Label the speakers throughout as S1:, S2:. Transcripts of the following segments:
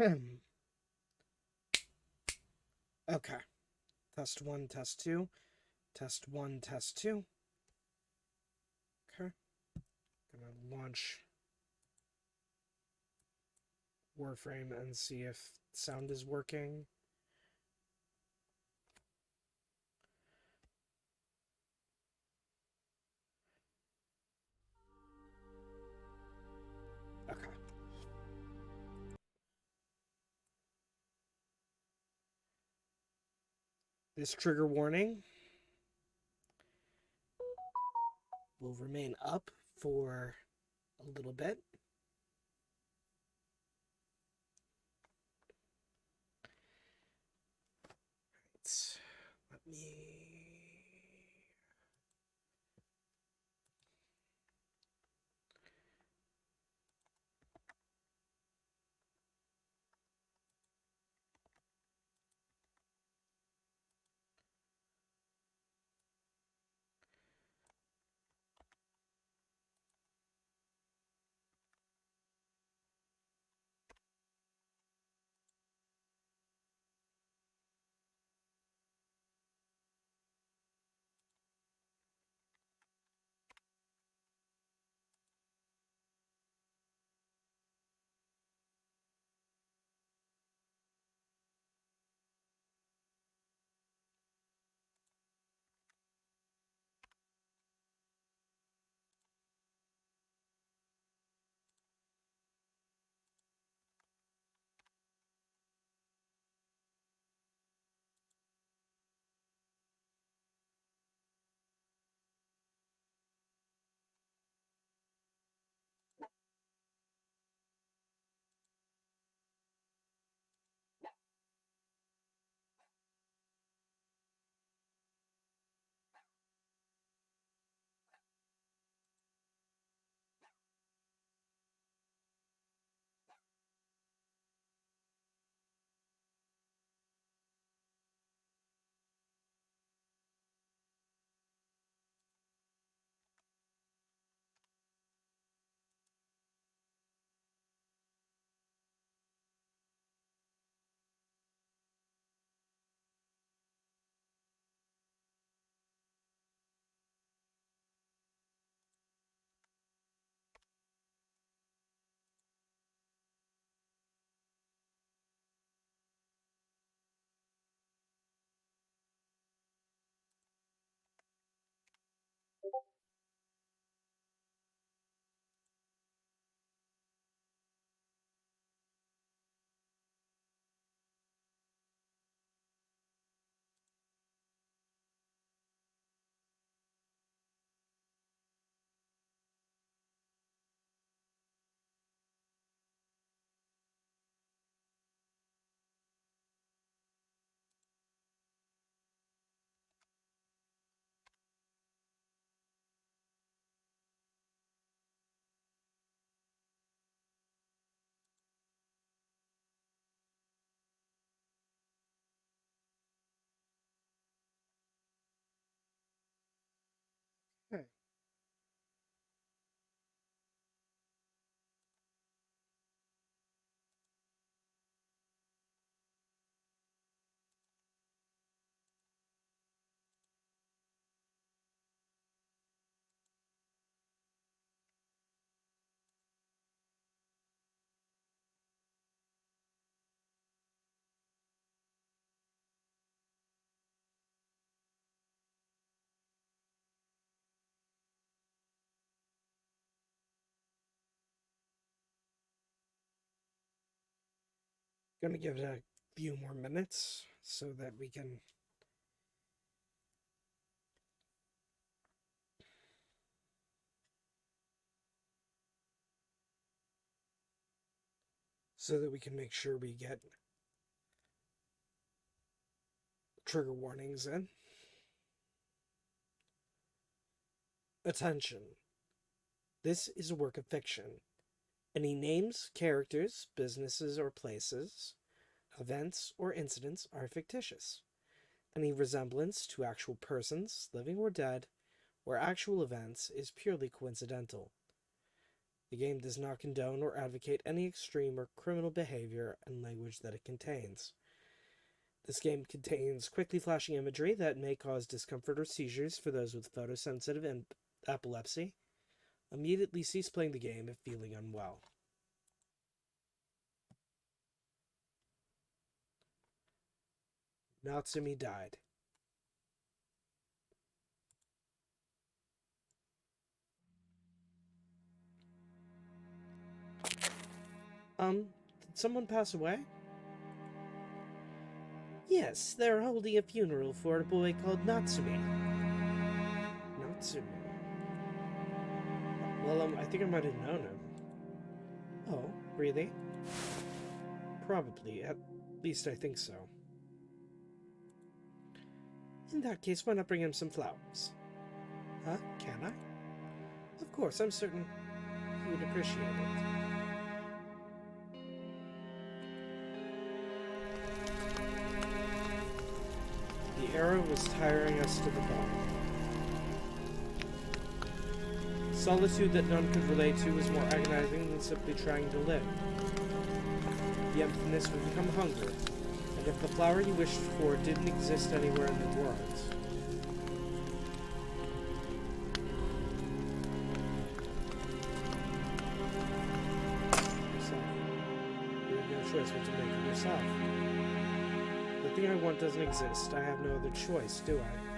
S1: Okay. Test one, test two. Test one, test two. Okay. Gonna launch Warframe and see if sound is working. Okay. This trigger warning will remain up for a little bit. Right. Let me. Okay. Gonna give it a few more minutes so that we can make sure we get trigger warnings in. Attention. This is a work of fiction. Any names, characters, businesses, or places, events, or incidents are fictitious. Any resemblance to actual persons, living or dead, or actual events is purely coincidental. The game does not condone or advocate any extreme or criminal behavior and language that it contains. This game contains quickly flashing imagery that may cause discomfort or seizures for those with photosensitive and epilepsy. Immediately cease playing the game if feeling unwell. Natsume died. Did someone pass away? Yes, they're holding a funeral for a boy called Natsume. Natsume. Well, I think I might have known him. Oh, really? Probably. At least I think so. In that case, why not bring him some flowers? Huh? Can I? Of course, I'm certain he would appreciate it. The arrow was tiring us to the bone. Solitude that none could relate to was more agonizing than simply trying to live. The emptiness would become hunger, and if the flower you wished for didn't exist anywhere in the world, yourself. You have no choice but to make it yourself. The thing I want doesn't exist. I have no other choice, do I?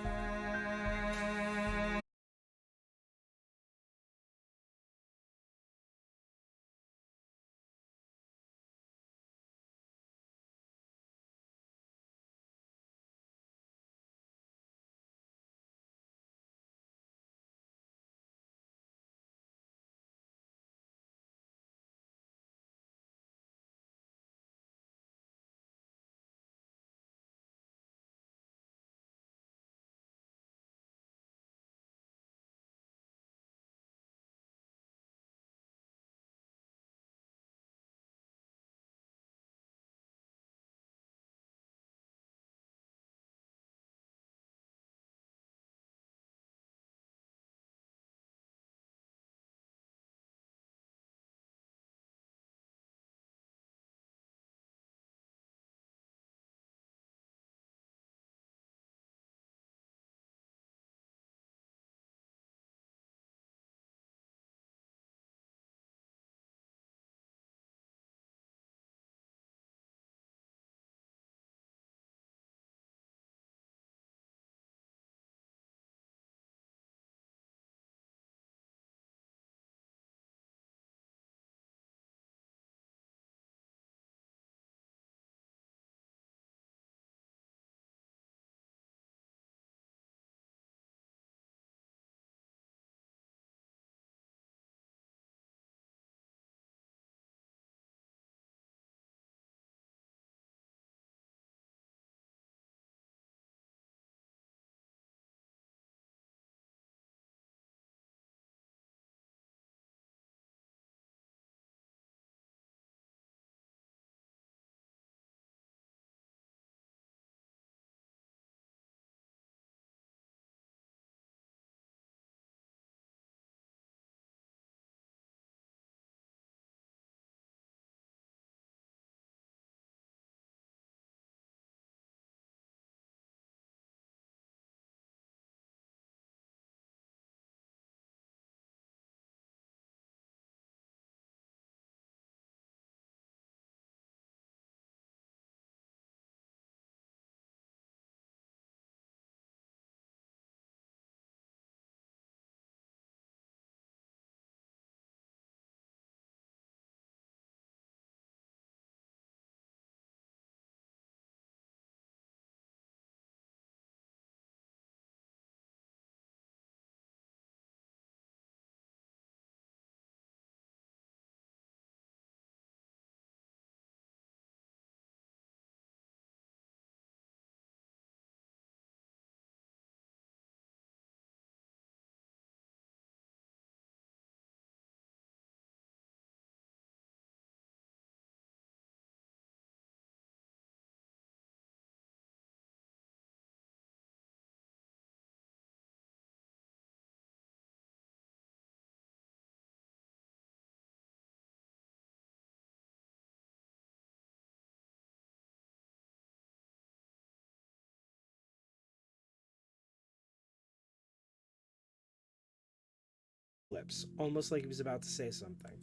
S1: lips, almost like he was about to say something.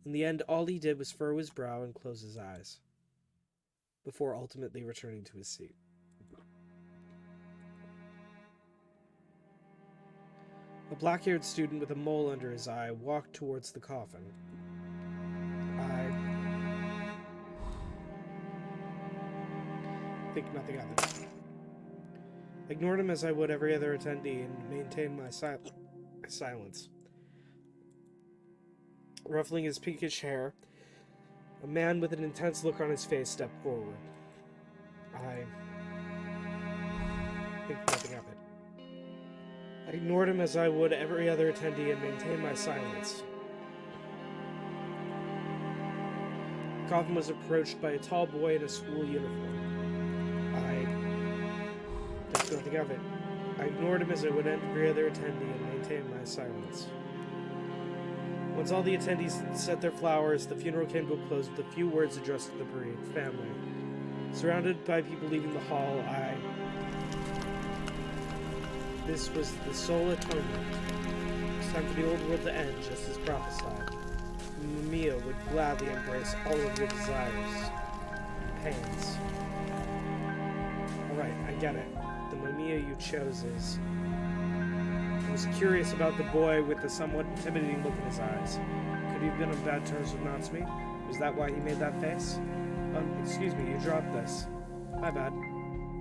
S1: In the end, all he did was furrow his brow and close his eyes, before ultimately returning to his seat. A black-haired student with a mole under his eye walked towards the coffin. I think nothing of it. I ignored him as I would every other attendee and maintained my silence. Ruffling his pinkish hair, a man with an intense look on his face stepped forward. I think nothing of it. I ignored him as I would every other attendee and maintained my silence. The coffin was approached by a tall boy in a school uniform. I think nothing of it. I ignored him as I would every other attendee and maintained my silence. Once all the attendees set their flowers, the funeral came to a close with a few words addressed to the bereaved family. Surrounded by people leaving the hall, This was the sole atonement. It was time for the old world to end, just as prophesied. Mamyia would gladly embrace all of your desires and pains. Alright, I get it. The Mamyia you chose is... I was curious about the boy with the somewhat intimidating look in his eyes. Could he have been on bad terms with Natsume? Was that why he made that face? Excuse me, you dropped this. My bad.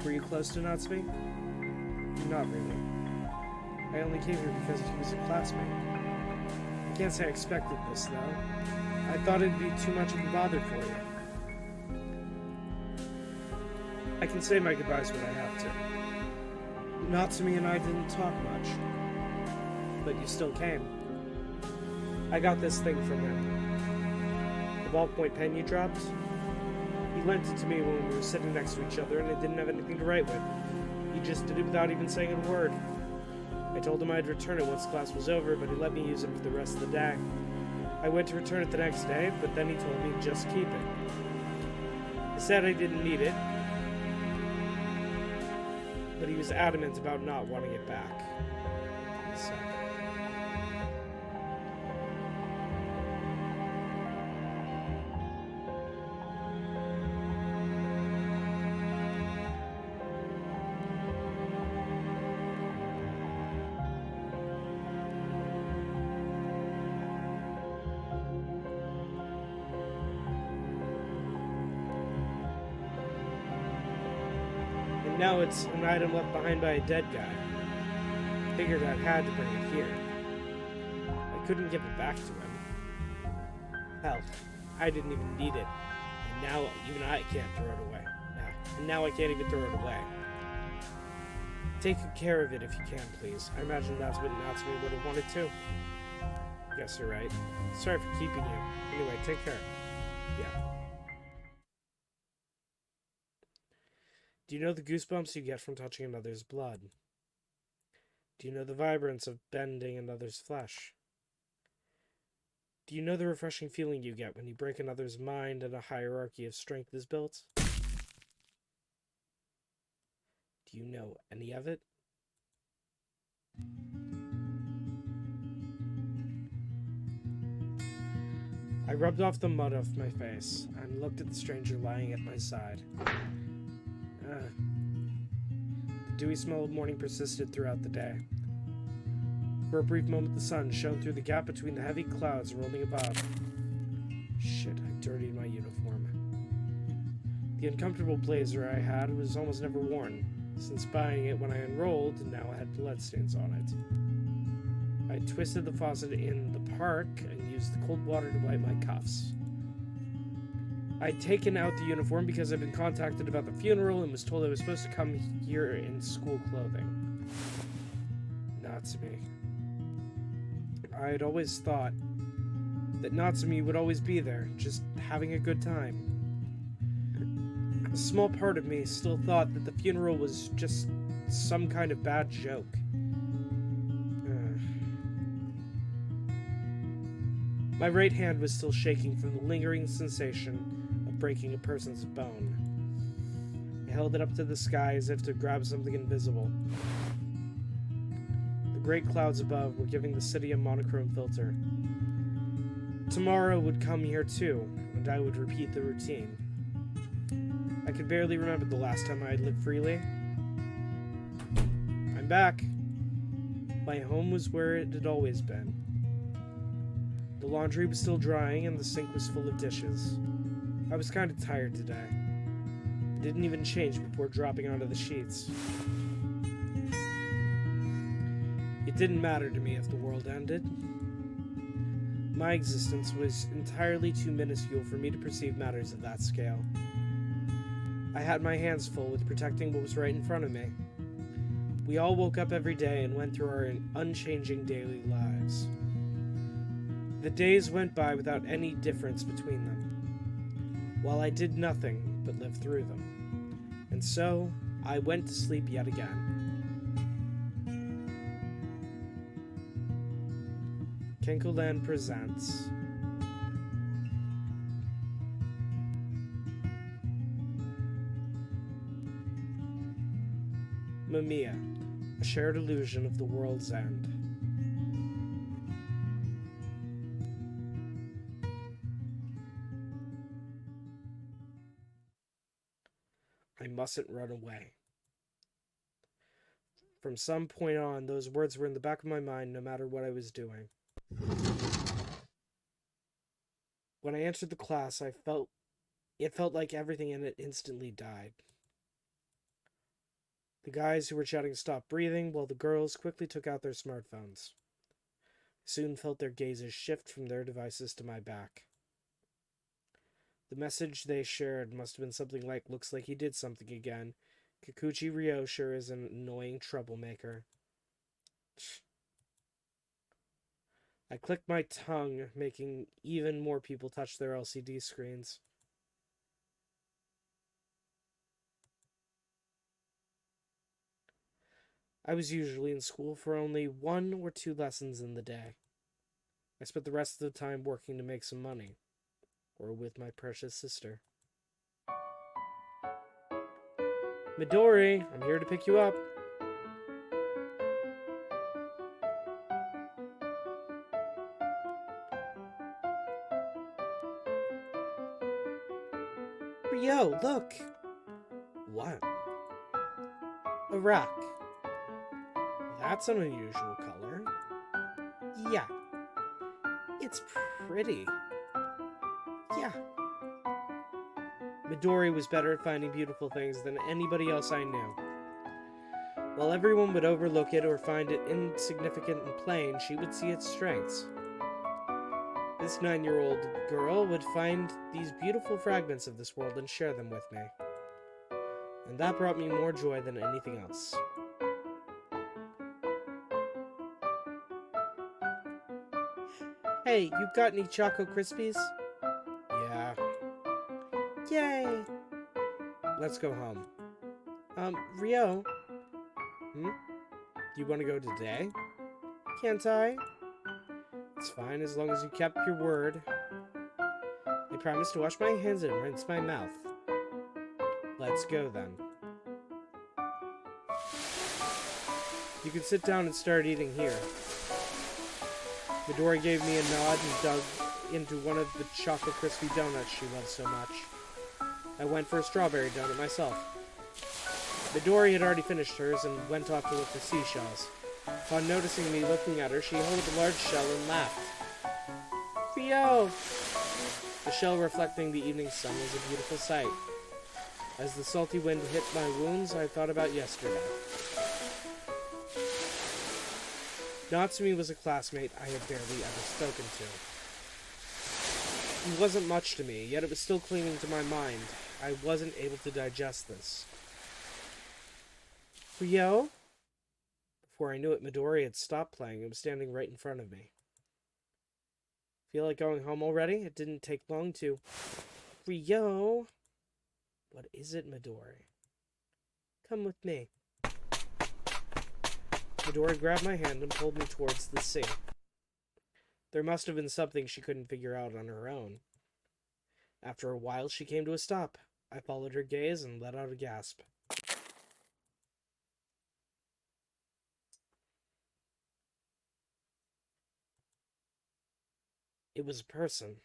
S1: Were you close to Natsume? Not really. I only came here because he was a classmate. I can't say I expected this, though. I thought it'd be too much of a bother for you. I can say my goodbyes when I have to. Natsume and I didn't talk much. But you still came. I got this thing from him. The ballpoint pen you dropped? He lent it to me when we were sitting next to each other and I didn't have anything to write with. He just did it without even saying a word. I told him I'd return it once class was over, but he let me use it for the rest of the day. I went to return it the next day, but then he told me just keep it. I said I didn't need it, but he was adamant about not wanting it back. So. Now it's an item left behind by a dead guy. Figured I had to bring it here. I couldn't give it back to him. Hell, I didn't even need it. And now even I can't throw it away. And now I can't even throw it away. Take good care of it if you can, please. I imagine that's what Natsume would have wanted too. Guess you're right. Sorry for keeping you. Anyway, take care. Yeah. Do you know the goosebumps you get from touching another's blood? Do you know the vibrance of bending another's flesh? Do you know the refreshing feeling you get when you break another's mind and a hierarchy of strength is built? Do you know any of it? I rubbed off the mud off my face and looked at the stranger lying at my side. The dewy smell of morning persisted throughout the day. For a brief moment the sun shone through the gap between the heavy clouds rolling above. Shit, I dirtied my uniform. The uncomfortable blazer I had was almost never worn, since buying it when I enrolled now had bloodstains on it. I twisted the faucet in the park and used the cold water to wipe my cuffs. I'd taken out the uniform because I'd been contacted about the funeral and was told I was supposed to come here in school clothing. Natsume. I'd always thought that Natsume would always be there, just having a good time. A small part of me still thought that the funeral was just some kind of bad joke. My right hand was still shaking from the lingering sensation breaking a person's bone. I held it up to the sky as if to grab something invisible. The great clouds above were giving the city a monochrome filter. Tomorrow would come here too, and I would repeat the routine. I could barely remember the last time I had lived freely. I'm back. My home was where it had always been. The laundry was still drying and the sink was full of dishes. I was kind of tired today. I didn't even change before dropping onto the sheets. It didn't matter to me if the world ended. My existence was entirely too minuscule for me to perceive matters of that scale. I had my hands full with protecting what was right in front of me. We all woke up every day and went through our unchanging daily lives. The days went by without any difference between them, while I did nothing but live through them. And so, I went to sleep yet again. Kinkoland presents Mamyia, a shared illusion of the world's end. I mustn't run away. From some point on, those words were in the back of my mind no matter what I was doing. When I entered the class, it felt like everything in it instantly died. The guys who were chatting stopped breathing, while the girls quickly took out their smartphones. I soon felt their gazes shift from their devices to my back. The message they shared must have been something like, "Looks like he did something again. Kikuchi Ryo sure is an annoying troublemaker." I clicked my tongue, making even more people touch their LCD screens. I was usually in school for only 1 or 2 lessons in the day. I spent the rest of the time working to make some money, or with my precious sister. Midori, I'm here to pick you up. Ryo, look! What? A rock. That's an unusual color. Yeah. It's pretty. Yeah. Midori was better at finding beautiful things than anybody else I knew. While everyone would overlook it or find it insignificant and plain, she would see its strengths. This 9-year-old girl would find these beautiful fragments of this world and share them with me. And that brought me more joy than anything else. Hey, you got any Choco Krispies? Yeah. Yay! Let's go home. Ryo? You want to go today? Can't I? It's fine as long as you kept your word. I promise to wash my hands and rinse my mouth. Let's go then. You can sit down and start eating here. Midori gave me a nod and dug into one of the chocolate crispy donuts she loves so much. I went for a strawberry donut myself. Midori had already finished hers and went off to look for seashells. Upon noticing me looking at her, she held up a large shell and laughed. Ryo! The shell reflecting the evening sun was a beautiful sight. As the salty wind hit my wounds, I thought about yesterday. Natsume was a classmate I had barely ever spoken to. He wasn't much to me, yet it was still clinging to my mind. I wasn't able to digest this. Ryo? Before I knew it, Midori had stopped playing and was standing right in front of me. Feel like going home already? It didn't take long to... Ryo? What is it, Midori? Come with me. Midori grabbed my hand and pulled me towards the sea. There must have been something she couldn't figure out on her own. After a while, she came to a stop. I followed her gaze and let out a gasp. It was a person.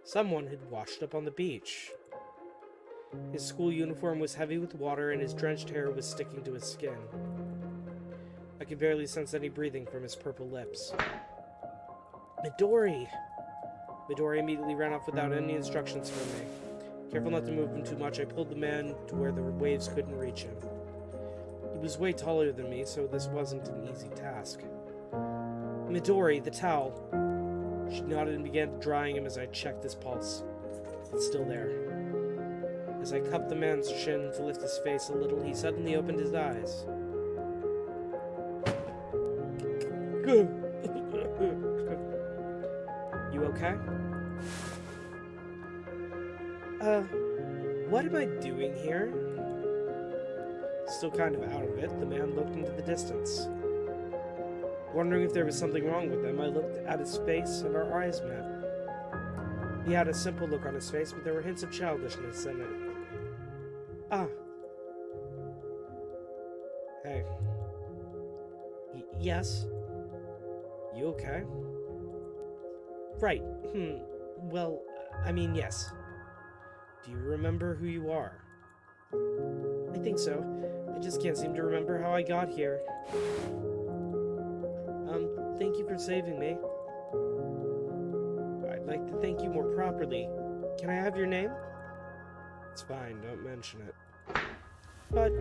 S1: Someone had washed up on the beach. His school uniform was heavy with water and his drenched hair was sticking to his skin. I could barely sense any breathing from his purple lips. Midori! Midori immediately ran off without any instructions from me. Careful not to move him too much, I pulled the man to where the waves couldn't reach him. He was way taller than me, so this wasn't an easy task. Midori, the towel. She nodded and began drying him as I checked his pulse. It's still there. As I cupped the man's shin to lift his face a little, he suddenly opened his eyes. You okay? What am I doing here? Still kind of out of it, the man looked into the distance. Wondering if there was something wrong with him, I looked at his face and our eyes met. He had a simple look on his face, but there were hints of childishness in it. Ah. Hey. Yes? You okay? Right. Well, I mean, yes. Do you remember who you are? I think so. I just can't seem to remember how I got here. Thank you for saving me. I'd like to thank you more properly. Can I have your name? It's fine, don't mention it. But...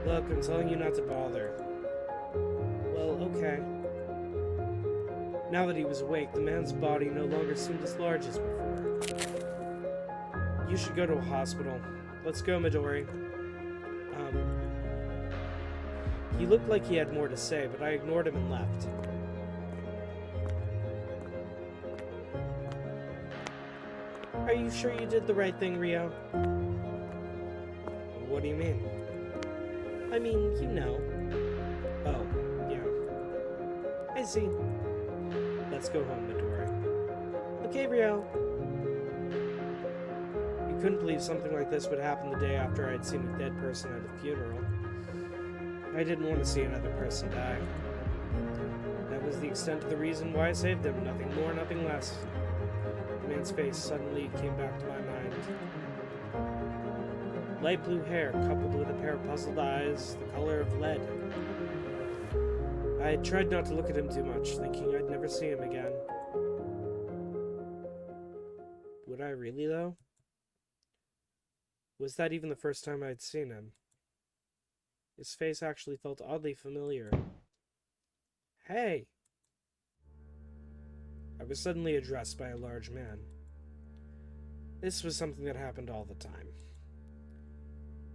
S1: Look, I'm telling you not to bother. Well, okay. Now that he was awake, the man's body no longer seemed as large as before. You should go to a hospital. Let's go, Midori. He looked like he had more to say, but I ignored him and left. Are you sure you did the right thing, Ryo? What do you mean? I mean, you know. Oh, yeah. I see. Let's go home, Midori. Okay, Ryo. I couldn't believe something like this would happen the day after I had seen a dead person at a funeral. I didn't want to see another person die. That was the extent of the reason why I saved him, nothing more, nothing less. The man's face suddenly came back to my mind. Light blue hair, coupled with a pair of puzzled eyes, the color of lead. I tried not to look at him too much, thinking I'd never see him again. Would I really, though? Was that even the first time I'd seen him? His face actually felt oddly familiar. Hey! I was suddenly addressed by a large man. This was something that happened all the time.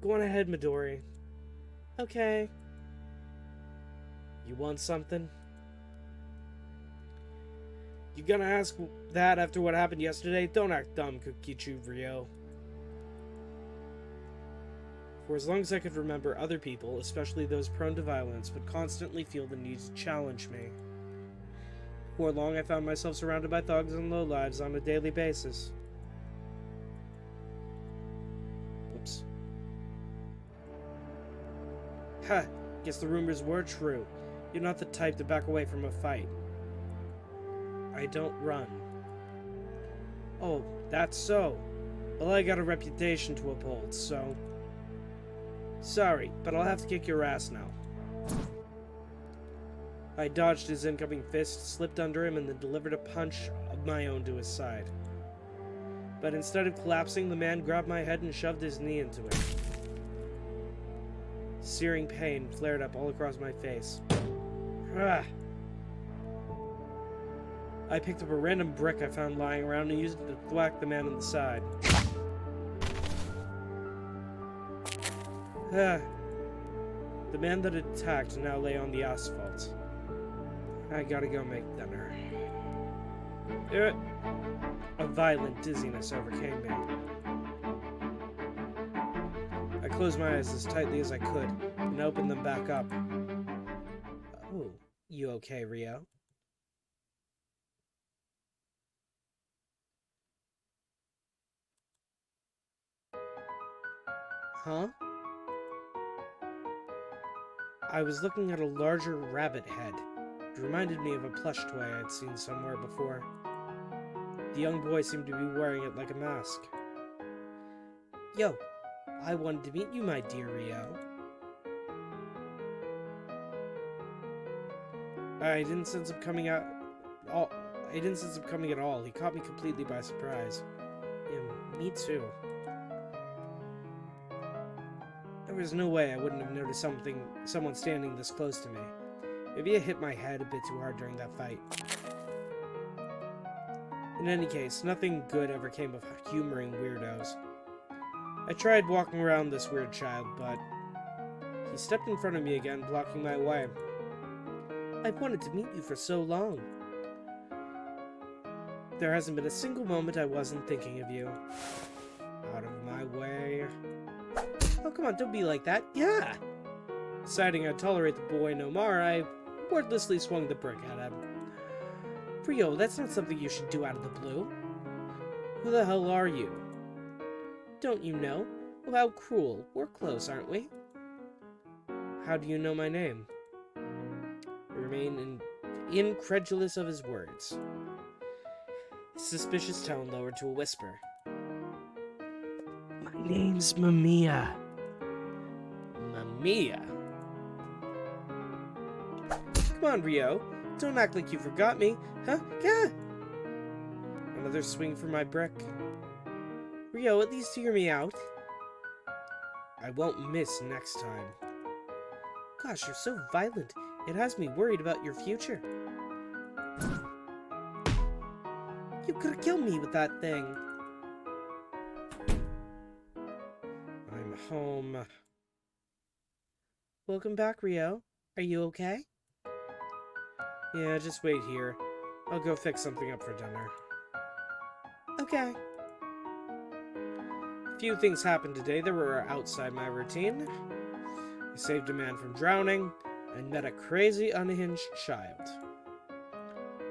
S1: Go on ahead, Midori. Okay. You want something? You gonna ask that after what happened yesterday? Don't act dumb, Kokichi Ryo. For as long as I could remember, other people, especially those prone to violence, would constantly feel the need to challenge me. Before long, I found myself surrounded by thugs and lowlives on a daily basis. Whoops. Ha! Guess the rumors were true. You're not the type to back away from a fight. I don't run. Oh, that's so. Well, I got a reputation to uphold, so... Sorry, but I'll have to kick your ass now. I dodged his incoming fist, slipped under him, and then delivered a punch of my own to his side. But instead of collapsing, the man grabbed my head and shoved his knee into it. Searing pain flared up all across my face. Ah! I picked up a random brick I found lying around and used it to thwack the man on the side. Ah. The man that had attacked now lay on the asphalt. I gotta go make dinner. A violent dizziness overcame me. I closed my eyes as tightly as I could and opened them back up. Oh, you okay, Ryo? Huh? I was looking at a larger rabbit head. It reminded me of a plush toy I'd seen somewhere before. The young boy seemed to be wearing it like a mask. Yo, I wanted to meet you, my dear Rio. I didn't sense him coming at all. He caught me completely by surprise. Yeah, me too. There was no way I wouldn't have noticed someone standing this close to me. Maybe I hit my head a bit too hard during that fight. In any case, nothing good ever came of humoring weirdos. I tried walking around this weird child, but he stepped in front of me again, blocking my way. I've wanted to meet you for so long. There hasn't been a single moment I wasn't thinking of you. Out of my way. Oh, come on, don't be like that. Yeah! Deciding I'd tolerate the boy no more, I wordlessly swung the brick at him. Rio, that's not something you should do out of the blue. Who the hell are you? Don't you know? Well, how cruel. We're close, aren't we? How do you know my name? I remain incredulous of his words. His suspicious tone lowered to a whisper. My name's Mamyia. Mamyia? Come on, Rio. Don't act like you forgot me. Huh? Yeah! Another swing for my brick. Rio, at least hear me out. I won't miss next time. Gosh, you're so violent. It has me worried about your future. You could have killed me with that thing. I'm home. Welcome back, Rio. Are you okay? Yeah, just wait here. I'll go fix something up for dinner. Okay. A few things happened today that were outside my routine. I saved a man from drowning and met a crazy, unhinged child.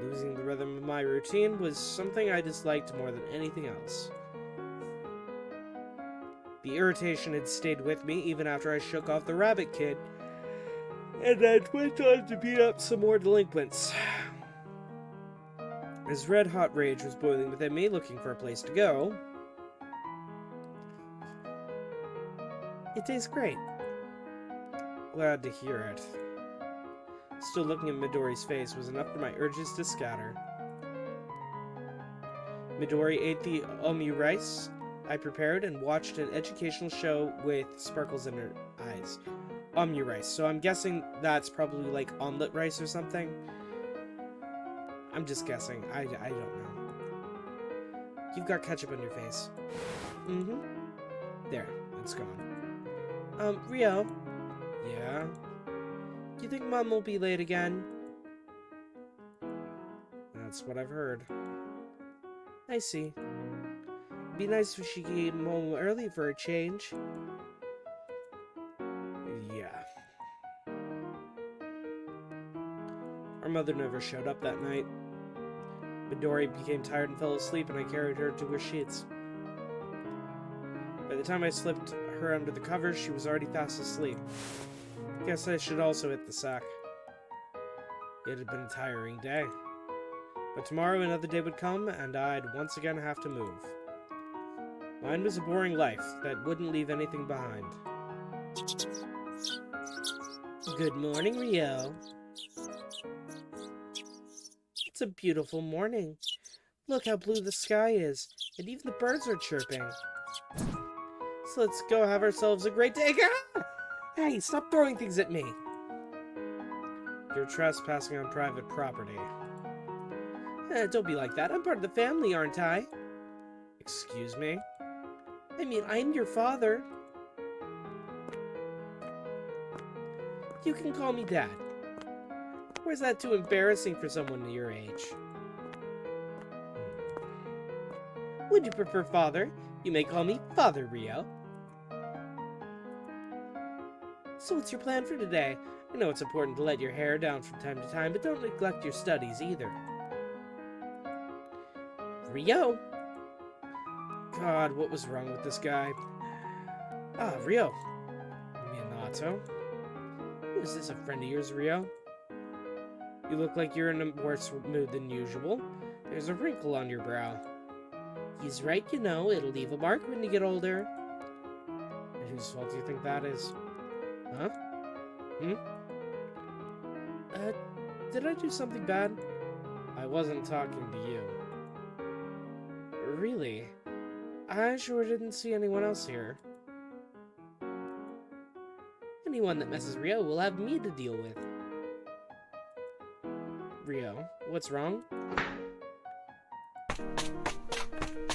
S1: Losing the rhythm of my routine was something I disliked more than anything else. The irritation had stayed with me even after I shook off the rabbit kid, and I went on to beat up some more delinquents. As red-hot rage was boiling within me, looking for a place to go. It tastes great. Glad to hear it. Still looking at Midori's face was enough for my urges to scatter. Midori ate the omu rice I prepared and watched an educational show with sparkles in her eyes. Omu rice, so I'm guessing that's probably like omelet rice or something. I'm just guessing. I don't know. You've got ketchup on your face. Mm-hmm. There, it's gone. Rio? Yeah? Do you think Mom will be late again? That's what I've heard. I see. It'd be nice if she came home early for a change. Yeah. Our mother never showed up that night. Midori became tired and fell asleep, and I carried her to her sheets. By the time I slipped her under the covers, she was already fast asleep. Guess I should also hit the sack. It had been a tiring day. But tomorrow another day would come, and I'd once again have to move. Mine was a boring life that wouldn't leave anything behind. Good morning, Rio. It's a beautiful morning. Look how blue the sky is, and even the birds are chirping. So let's go have ourselves a great day. Ah! Hey, stop throwing things at me! You're trespassing on private property. Don't be like that. I'm part of the family, aren't I? Excuse me? I mean, I'm your father. You can call me Dad. Or is that too embarrassing for someone your age? Would you prefer father? You may call me Father Rio. So what's your plan for today? I know it's important to let your hair down from time to time, but don't neglect your studies either. Rio! God, what was wrong with this guy? Ah, Rio. Minato. Who is this, a friend of yours, Rio? You look like you're in a worse mood than usual. There's a wrinkle on your brow. He's right, you know. It'll leave a mark when you get older. And whose fault do you think that is? Huh? Hmm? Did I do something bad? I wasn't talking to you. Really? I sure didn't see anyone else here. Anyone that messes Rio will have me to deal with. Rio, what's wrong?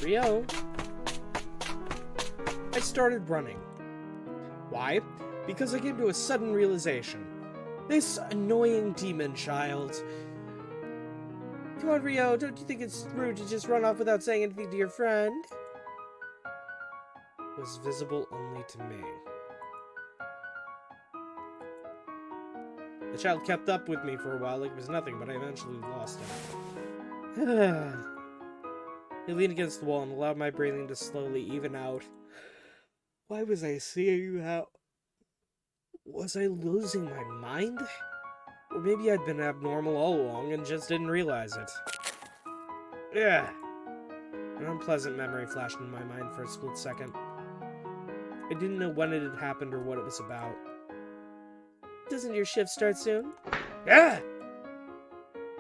S1: Rio? I started running. Why? Because I came to a sudden realization. This annoying demon child. Come on, Rio, don't you think it's rude to just run off without saying anything to your friend? Was visible only to me. The child kept up with me for a while like it was nothing, but I eventually lost him. He leaned against the wall and allowed my breathing to slowly even out. Why was I seeing that? Was I losing my mind? Or maybe I'd been abnormal all along and just didn't realize it. Yeah. An unpleasant memory flashed in my mind for a split second. I didn't know when it had happened or what it was about. Doesn't your shift start soon? Yeah!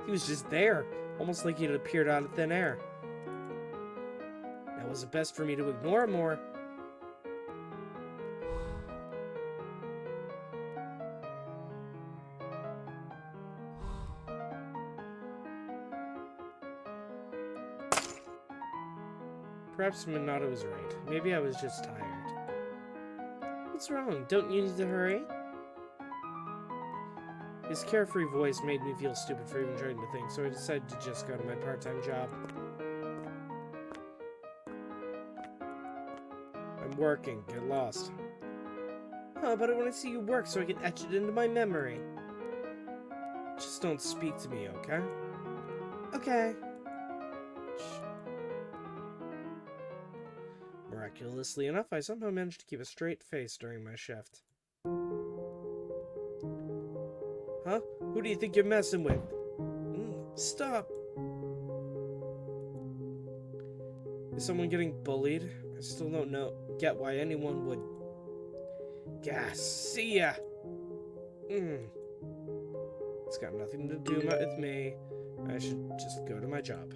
S1: He was just there, almost like he had appeared out of thin air. Now was it best for me to ignore him or... Perhaps Minato was right. Maybe I was just tired. What's wrong? Don't you need to hurry? His carefree voice made me feel stupid for even trying to think, so I decided to just go to my part-time job. I'm working. Get lost. Oh, but I want to see you work so I can etch it into my memory. Just don't speak to me, okay? Okay. Miraculously enough, I somehow managed to keep a straight face during my shift. Huh? Who do you think you're messing with? Stop! Is someone getting bullied? I still don't get why anyone would... Gas, see ya! It's got nothing to do with me. I should just go to my job.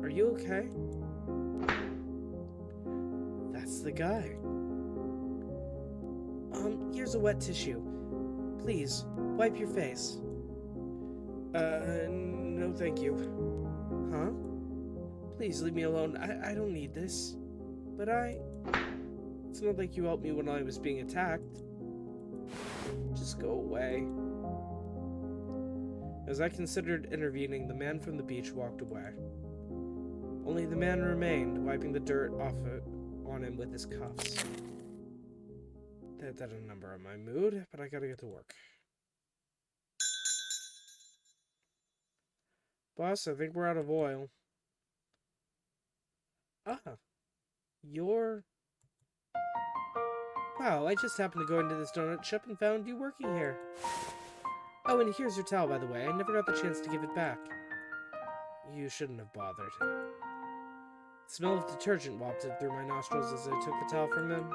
S1: Are you okay? That's the guy. Here's a wet tissue. Please, wipe your face. No thank you. Huh? Please leave me alone. I don't need this. But It's not like you helped me when I was being attacked. Just go away. As I considered intervening, the man from the beach walked away. Only the man remained, wiping the dirt off on him with his cuffs. That did a number on my mood, but I gotta get to work. Boss, I think we're out of oil. Ah, you're... Wow, I just happened to go into this donut shop and found you working here. Oh, and here's your towel, by the way. I never got the chance to give it back. You shouldn't have bothered. The smell of detergent wafted through my nostrils as I took the towel from him.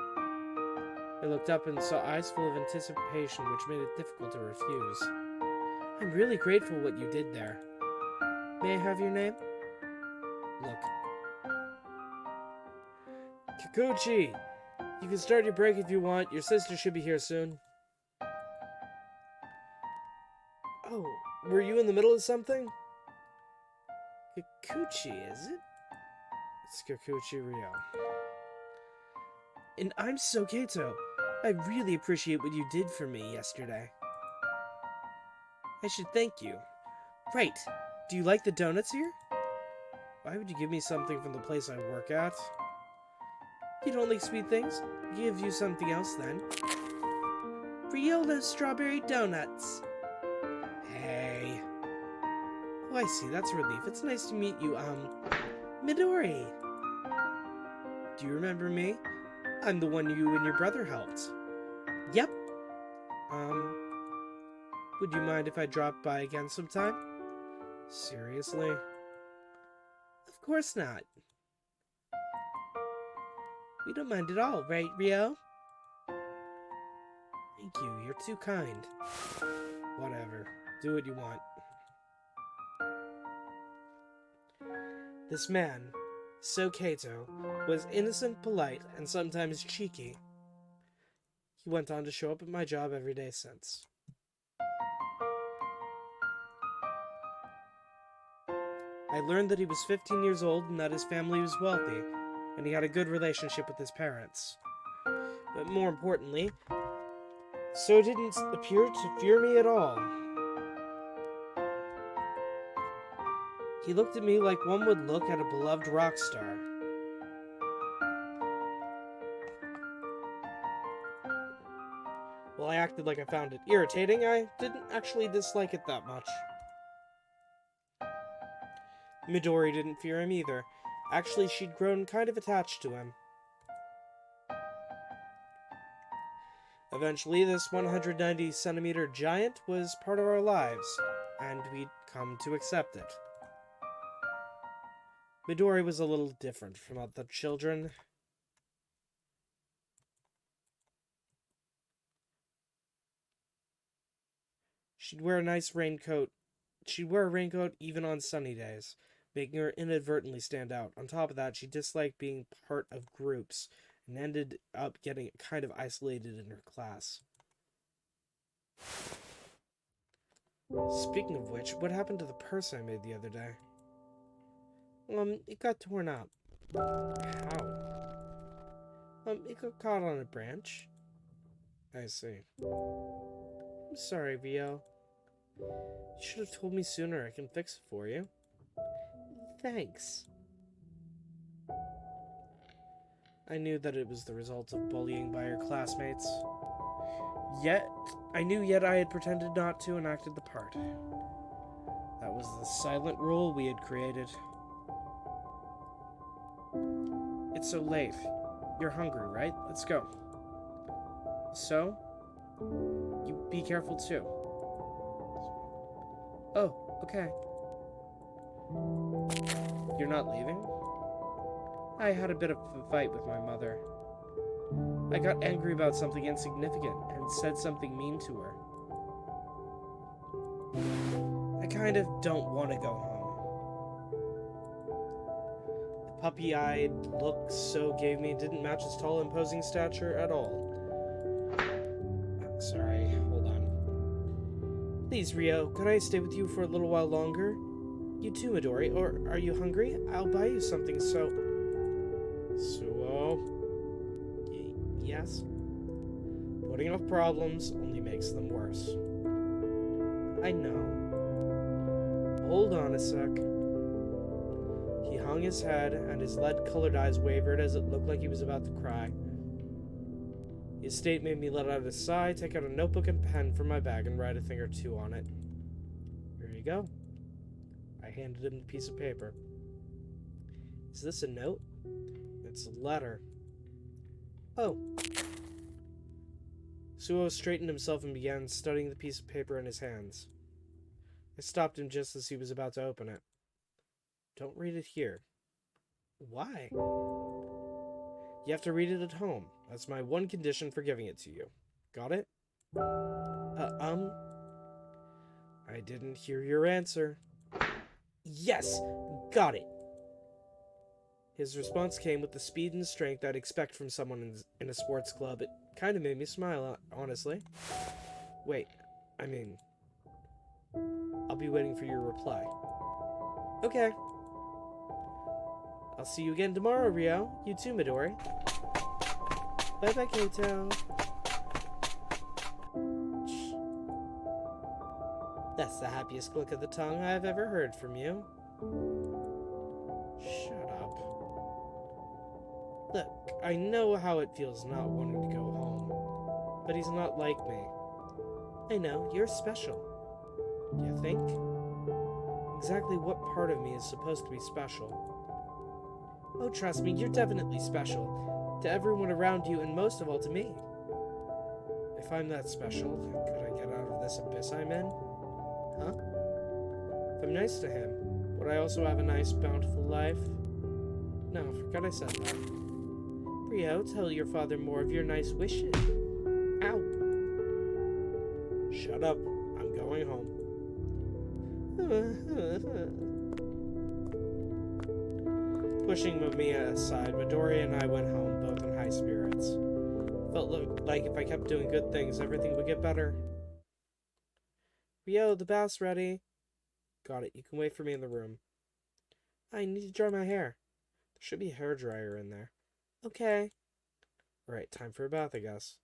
S1: I looked up and saw eyes full of anticipation, which made it difficult to refuse. I'm really grateful what you did there. May I have your name? Look. Kikuchi! You can start your break if you want. Your sister should be here soon. Oh, were you in the middle of something? Kikuchi, is it? It's Kikuchi Rio. And I'm Soketo. I really appreciate what you did for me yesterday. I should thank you. Right. Do you like the donuts here? Why would you give me something from the place I work at? You don't like sweet things? I'll give you something else then. Rio loves strawberry donuts. Hey. Oh, I see. That's a relief. It's nice to meet you, Midori. Do you remember me? I'm the one you and your brother helped. Yep. Would you mind if I dropped by again sometime? Seriously? Of course not. We don't mind at all, right, Rio? Thank you, you're too kind. Whatever. Do what you want. This man, So Kato, was innocent, polite, and sometimes cheeky. He went on to show up at my job every day since. I learned that he was 15 years old and that his family was wealthy, and he had a good relationship with his parents. But more importantly, So didn't appear to fear me at all. He looked at me like one would look at a beloved rock star. While I acted like I found it irritating, I didn't actually dislike it that much. Midori didn't fear him either. Actually, she'd grown kind of attached to him. Eventually, this 190-centimeter giant was part of our lives, and we'd come to accept it. Midori was a little different from other children. She'd wear a raincoat even on sunny days, making her inadvertently stand out. On top of that, she disliked being part of groups, and ended up getting kind of isolated in her class. Speaking of which, what happened to the purse I made the other day? It got torn up. How? It got caught on a branch. I see. I'm sorry, Rio. You should have told me sooner. I can fix it for you. Thanks. I knew that it was the result of bullying by her classmates. Yet I had pretended not to and acted the part. That was the silent rule we had created. It's so late. You're hungry, right? Let's go. So? You be careful too. Oh, okay. You're not leaving? I had a bit of a fight with my mother. I got angry about something insignificant and said something mean to her. I kind of don't want to go home. The puppy-eyed look So gave me didn't match his tall, imposing stature at all. Sorry, hold on. Please, Rio, could I stay with you for a little while longer? You too, Midori. Or are you hungry? I'll buy you something, Yes? Putting off problems only makes them worse. I know. Hold on a sec. He hung his head, and his lead-colored eyes wavered as it looked like he was about to cry. His state made me let out a sigh, take out a notebook and pen from my bag, and write a thing or two on it. Here you go. I handed him the piece of paper. Is this a note? It's a letter. Oh. Suo straightened himself and began studying the piece of paper in his hands. I stopped him just as he was about to open it. Don't read it here. Why? You have to read it at home. That's my one condition for giving it to you. Got it? I didn't hear your answer. Yes! Got it! His response came with the speed and strength I'd expect from someone in a sports club. It kind of made me smile, honestly. Wait, I'll be waiting for your reply. Okay. I'll see you again tomorrow, Rio. You too, Midori. Bye-bye, Kato. That's the happiest click of the tongue I've ever heard from you. Shut up. Look, I know how it feels not wanting to go home, but he's not like me. I know, you're special. You think? Exactly what part of me is supposed to be special? Oh, trust me, you're definitely special. To everyone around you, and most of all to me. If I'm that special, could I get out of this abyss I'm in? Huh? If I'm nice to him, would I also have a nice, bountiful life? No, forgot I said that. Rio, tell your father more of your nice wishes. Ow! Shut up. I'm going home. Pushing Mamyia aside, Midori and I went home, both in high spirits. Felt like if I kept doing good things, everything would get better. Rio, the bath's ready. Got it. You can wait for me in the room. I need to dry my hair. There should be a hairdryer in there. Okay. Alright, time for a bath, I guess.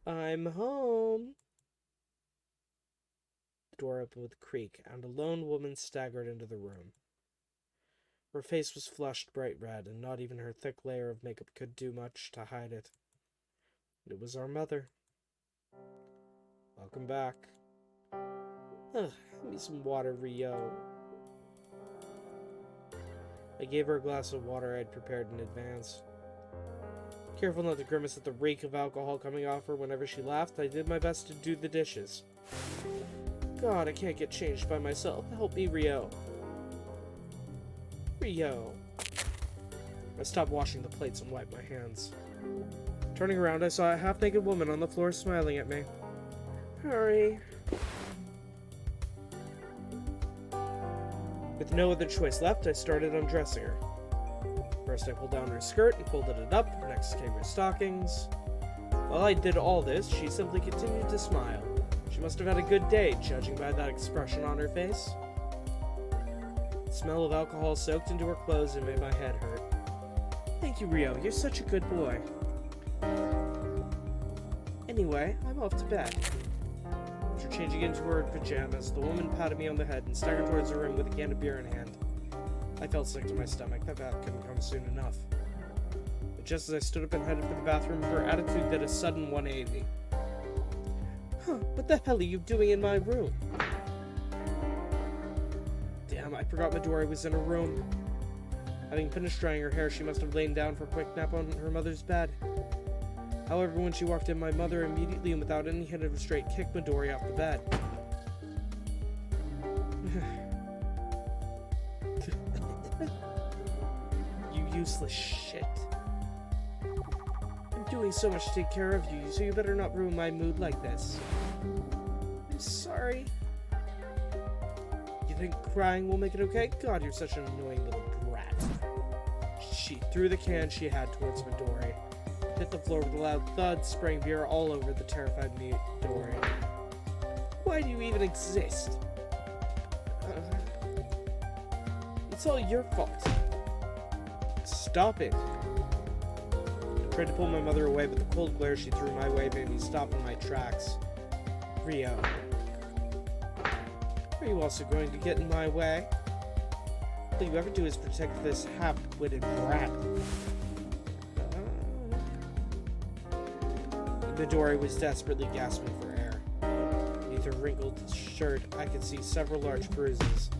S1: I'm home. The door opened with a creak, and a lone woman staggered into the room. Her face was flushed bright red, and not even her thick layer of makeup could do much to hide it. It was our mother. Welcome back. Ugh, give me some water, Rio. I gave her a glass of water I had prepared in advance. Careful not to grimace at the reek of alcohol coming off her whenever she laughed, I did my best to do the dishes. God, I can't get changed by myself. Help me, Rio. Rio. I stopped washing the plates and wiped my hands. Turning around, I saw a half-naked woman on the floor smiling at me. Hurry. With no other choice left, I started undressing her. First, I pulled down her skirt and folded it up. Next came her stockings. While I did all this, she simply continued to smile. She must have had a good day, judging by that expression on her face. The smell of alcohol soaked into her clothes and made my head hurt. Thank you, Rio. You're such a good boy. Anyway, I'm off to bed. After changing into her pajamas, the woman patted me on the head and staggered towards the room with a can of beer in hand. I felt sick to my stomach. That bath couldn't come soon enough. But just as I stood up and headed for the bathroom, her attitude did a sudden 180. Huh, what the hell are you doing in my room? Damn, I forgot Midori was in her room. Having finished drying her hair, she must have lain down for a quick nap on her mother's bed. However, when she walked in, my mother immediately and without any hint of restraint kicked Midori off the bed. You useless shit. I'm doing so much to take care of you, so you better not ruin my mood like this. I'm sorry. You think crying will make it okay? God, you're such an annoying little brat. She threw the can she had towards Midori. Hit the floor with a loud thud, spraying beer all over the terrified Midori. Why do you even exist? It's all your fault. Stop it. I tried to pull my mother away, but the cold glare she threw my way made me stop in my tracks. Rio. Are you also going to get in my way? All you ever do is protect this half-witted brat. Midori was desperately gasping for air. Beneath her wrinkled shirt, I could see several large bruises.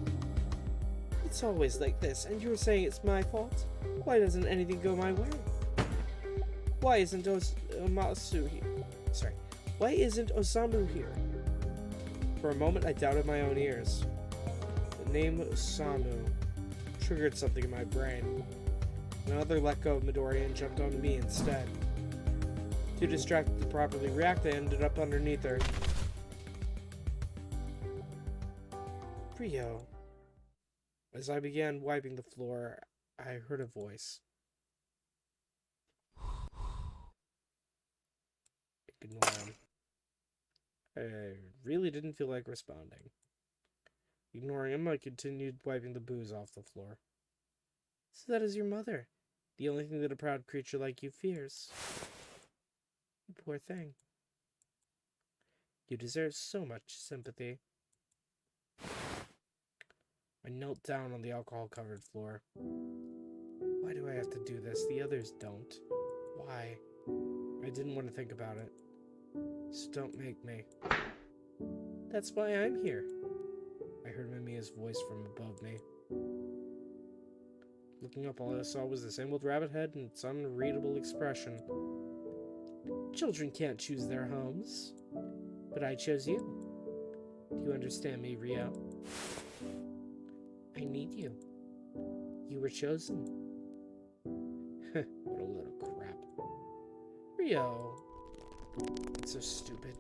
S1: It's always like this, and you were saying it's my fault? Why doesn't anything go my way? Why isn't Osamu here? For a moment, I doubted my own ears. The name Osamu triggered something in my brain. Another let go of Midori and jumped onto me instead. Too distracted to properly react, I ended up underneath her. Rio. As I began wiping the floor, I heard a voice. Ignore him. I really didn't feel like responding. Ignoring him, I continued wiping the booze off the floor. So that is your mother. The only thing that a proud creature like you fears. You poor thing. You deserve so much sympathy. I knelt down on the alcohol-covered floor. Why do I have to do this? The others don't. Why? I didn't want to think about it. Just don't make me. That's why I'm here. I heard Mamyia voice from above me. Looking up, all I saw was the same old rabbit head and its unreadable expression. Children can't choose their homes. But I chose you. Do you understand me, Rio? I need you. You were chosen. What a little crap. Rio. It's so stupid.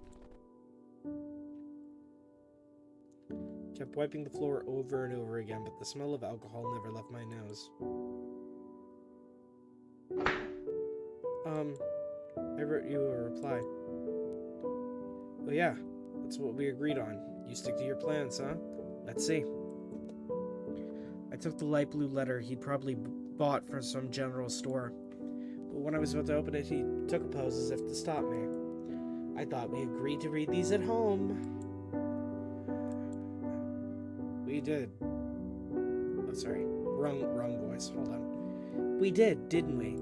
S1: Kept wiping the floor over and over again, but the smell of alcohol never left my nose. I wrote you a reply. Oh yeah, that's what we agreed on. You stick to your plans, huh? Let's see. I took the light blue letter he'd probably bought from some general store. But when I was about to open it, he took a pose as if to stop me. I thought we agreed to read these at home. We did. Oh, sorry. Wrong voice. Hold on. We did, didn't we?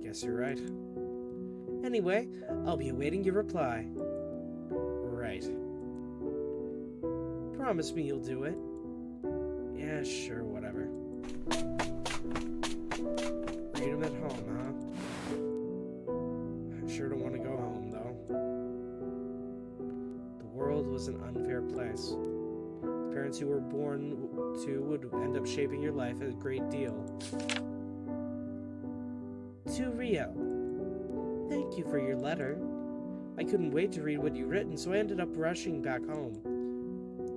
S1: Guess you're right. Anyway, I'll be awaiting your reply. Right. Promise me you'll do it. Yeah, sure, whatever. Read them at home, huh? I sure don't want to go home, though. The world was an unfair place. The parents you were born to would end up shaping your life a great deal. To Rio. Thank you for your letter. I couldn't wait to read what you'd written, so I ended up rushing back home.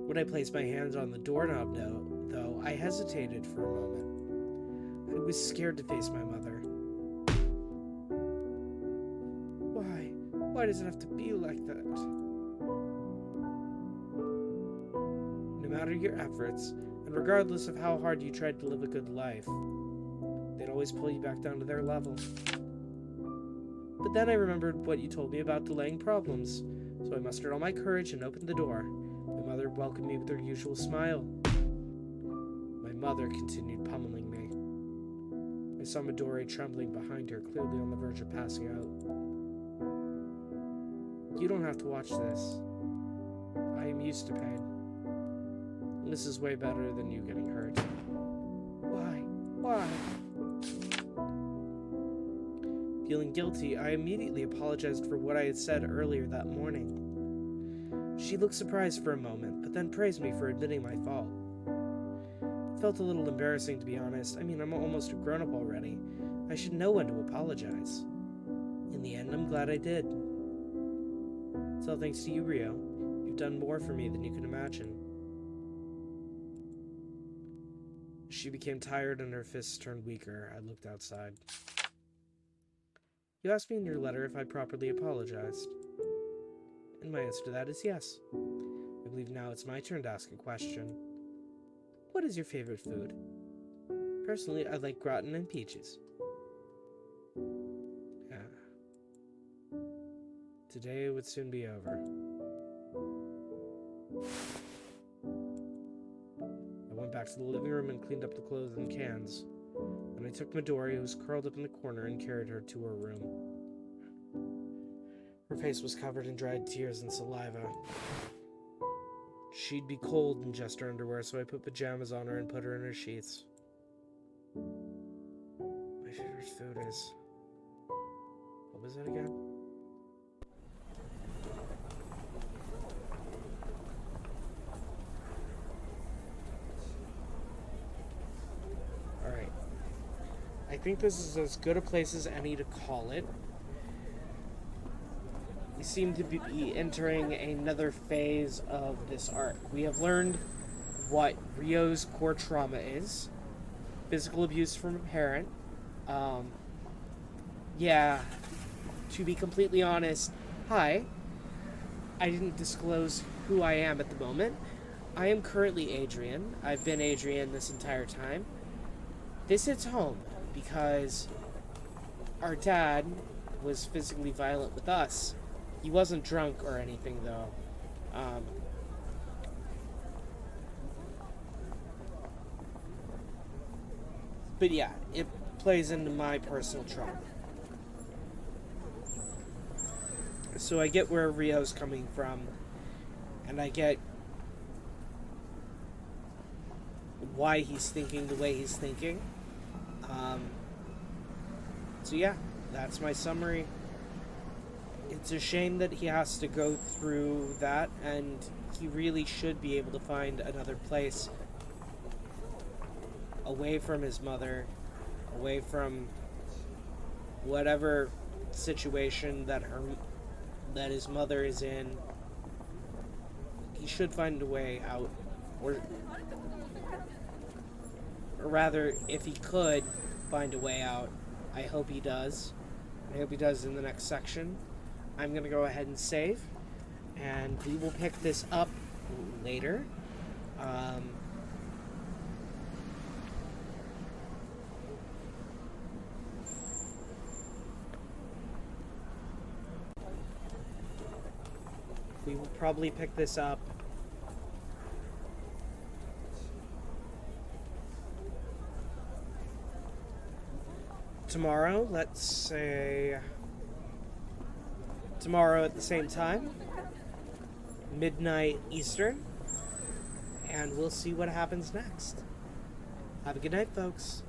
S1: When I placed my hands on the doorknob, though, I hesitated for a moment. I was scared to face my mother. Why? Why does it have to be like that? No matter your efforts, and regardless of how hard you tried to live a good life, they'd always pull you back down to their level. But then I remembered what you told me about delaying problems, so I mustered all my courage and opened the door. My mother welcomed me with her usual smile. My mother continued pummeling me. I saw Midori trembling behind her, clearly on the verge of passing out. You don't have to watch this. I am used to pain. This is way better than you getting hurt. Why? Why? Feeling guilty, I immediately apologized for what I had said earlier that morning. She looked surprised for a moment, but then praised me for admitting my fault. It felt a little embarrassing, to be honest. I mean, I'm almost a grown-up already. I should know when to apologize. In the end, I'm glad I did. It's all thanks to you, Rio. You've done more for me than you can imagine. She became tired and her fists turned weaker. I looked outside. You asked me in your letter if I properly apologized. And my answer to that is yes. I believe now it's my turn to ask a question. What is your favorite food? Personally, I like gratin and peaches. Yeah. Today would soon be over. I went back to the living room and cleaned up the clothes and cans. Then I took Midori, who was curled up in the corner, and carried her to her room. Her face was covered in dried tears and saliva. She'd be cold in just her underwear, so I put pajamas on her and put her in her sheets. My favorite food is... What was it again? Alright. I think this is as good a place as any to call it. We seem to be entering another phase of this arc. We have learned what Rio's core trauma is. Physical abuse from a parent. Yeah, to be completely honest, hi. I didn't disclose who I am at the moment. I am currently Adrian. I've been Adrian this entire time. This hits home because our dad was physically violent with us. He wasn't drunk or anything, though. But yeah, it plays into my personal trauma. So I get where Rio's coming from, and I get why he's thinking the way he's thinking. So yeah, that's my summary it's a shame that he has to go through that, and he really should be able to find another place away from his mother, away from whatever situation that his mother is in. He should find a way out, or rather, if he could find a way out, I hope he does. I hope he does in the next section. I'm going to go ahead and save, and we will pick this up later. We will probably pick this up tomorrow, let's say tomorrow at the same time, midnight Eastern, and we'll see what happens next. Have a good night, folks.